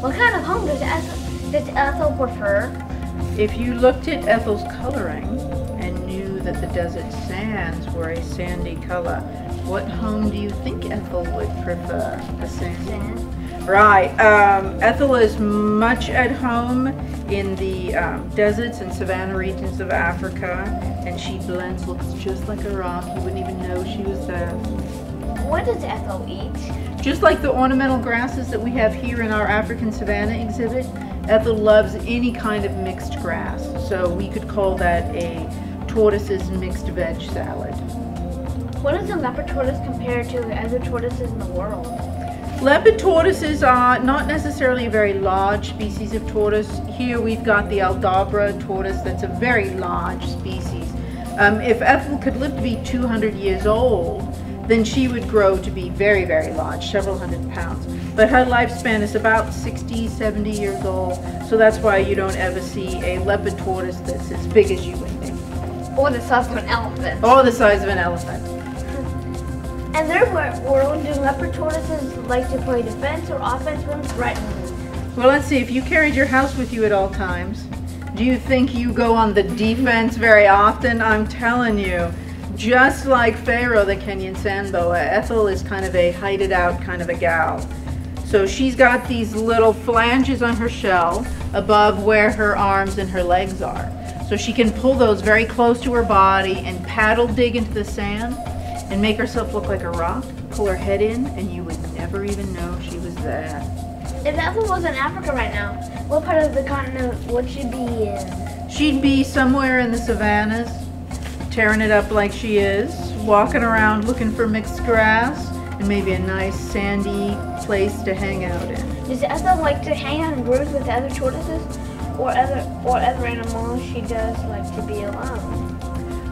What kind of home does Ethel prefer? If you looked at Ethel's coloring and knew that the desert sands were a sandy color, what home do you think Ethel would prefer? A sandy? Right. Ethel is much at home in the deserts and savanna regions of Africa, and she blends, looks just like a rock. You wouldn't even know she was there. What does Ethel eat? Just like the ornamental grasses that we have here in our African savanna exhibit, Ethel loves any kind of mixed grass. So we could call that a tortoise's mixed veg salad. What does a leopard tortoise compare to the other tortoises in the world? Leopard tortoises are not necessarily a very large species of tortoise. Here we've got the Aldabra tortoise that's a very large species. If Ethel could live to be 200 years old, then she would grow to be very, very large, several hundred pounds. But her lifespan is about 60, 70 years old, so that's why you don't ever see a leopard tortoise that's as big as you and me. Or the size of an elephant. Or the size of an elephant. In their world, do leopard tortoises like to play defense or offense when threatened? Well, let's see, if you carried your house with you at all times, do you think you go on the defense very often? I'm telling you, just like Pharaoh, the Kenyan sand boa, Ethel is kind of a hide-it out kind of a gal. So she's got these little flanges on her shell above where her arms and her legs are. So she can pull those very close to her body and paddle dig into the sand and make herself look like a rock, pull her head in, and you would never even know she was there. If Ethel was in Africa right now, what part of the continent would she be in? She'd be somewhere in the savannas, tearing it up like she is, walking around looking for mixed grass, and maybe a nice sandy place to hang out in. Does Ethel like to hang out in groups with other tortoises or other animals? She does like to be alone.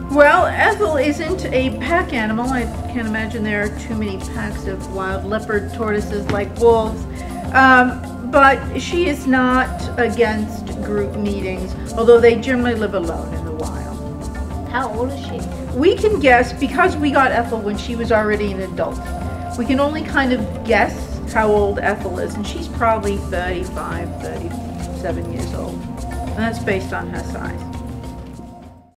Well, Ethel isn't a pack animal. I can't imagine there are too many packs of wild leopard tortoises like wolves. But she is not against group meetings, although they generally live alone in the wild. How old is she? We can guess, because we got Ethel when she was already an adult, we can only kind of guess how old Ethel is, and she's probably 35, 37 years old. And that's based on her size.